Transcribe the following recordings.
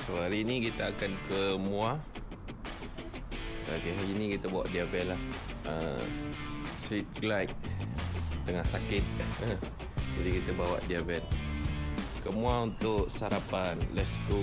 So hari ni kita akan ke Muar. Okay, hari ni kita bawa dia bel lah. Sweet Glide tengah sakit. Jadi kita bawa dia bel ke Muar untuk sarapan. Let's go.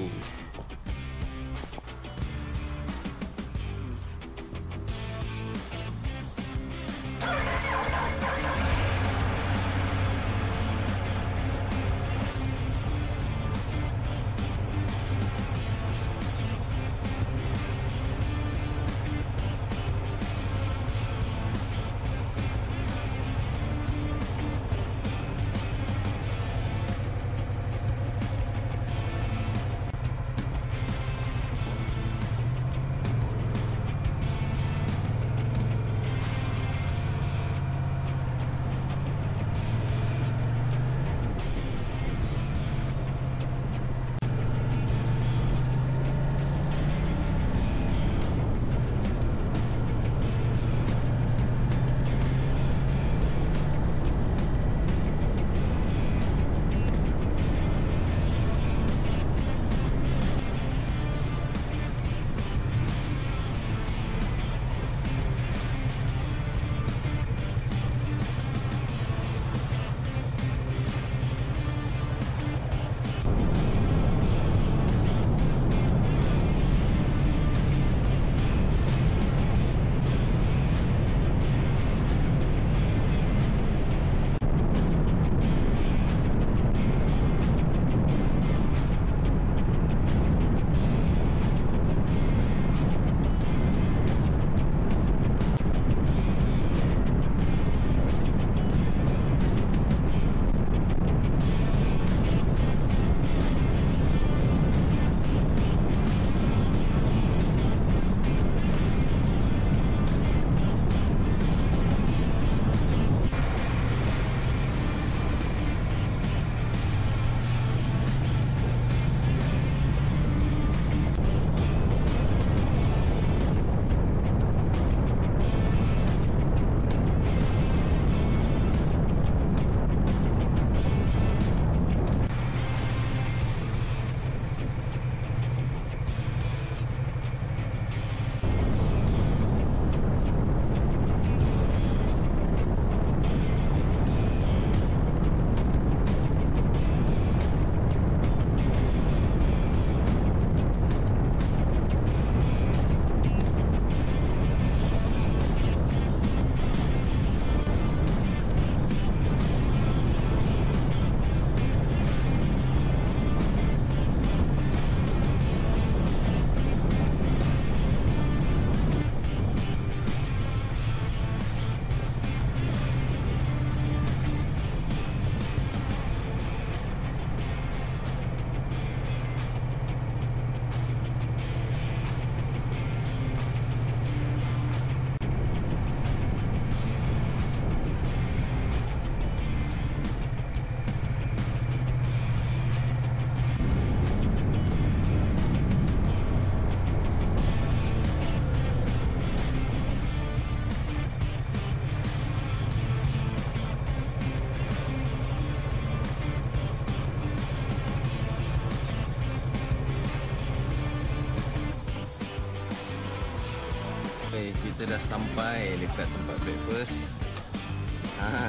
Okay, kita dah sampai dekat tempat breakfast.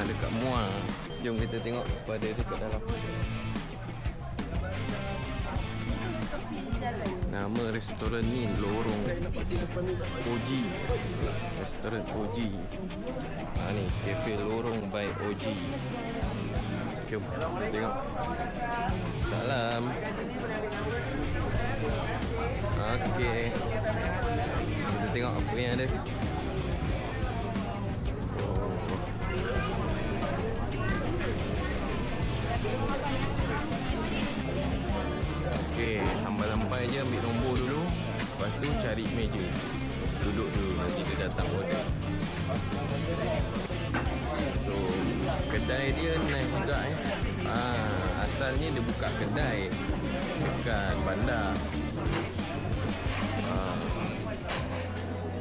Dekat Muar. Jom kita tengok apa ada dekat dalam. Nama restoran ni Lorong OG. Restoran OG. Ni Cafe Lorong by OG. Jom tengok. Salam. Okay. Kita tengok apa yang ada. Okey, sampai je ambil nombor dulu. Lepas tu cari meja. Duduk dulu, nanti dia datang order. So, kedai dia nice juga asalnya dia buka kedai dekat bandar.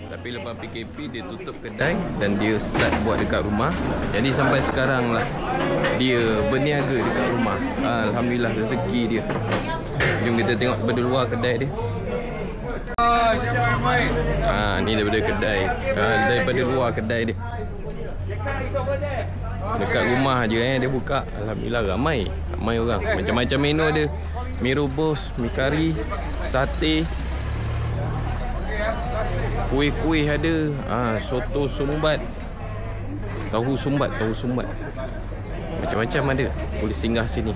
Tapi lepas PKP dia tutup kedai dan dia start buat dekat rumah. Jadi sampai sekarang lah dia berniaga dekat rumah. Alhamdulillah rezeki dia. Jom kita tengok daripada luar kedai dia. Ni daripada kedai. Daripada luar kedai dia. Dekat rumah je dia buka. Alhamdulillah ramai orang. Macam-macam menu ada. Mi rebus, mi kari, sate, kuih-kuih ada. Soto sumbat, tahu sumbat. Macam-macam ada. Boleh singgah sini.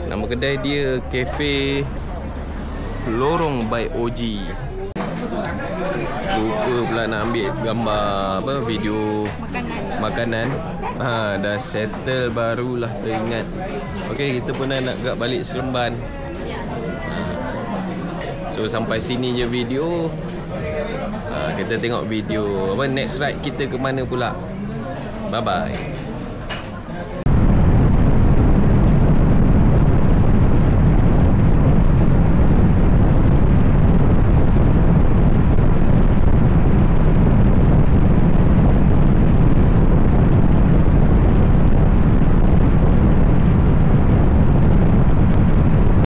Nama kedai dia Cafe Lorong by OG. Lupa pula nak ambil gambar video makanan. Dah settle barulah teringat. Okey, kita pun nak gerak balik Seremban. So sampai sini je video. Kita tengok video next ride kita ke mana pula. Bye bye.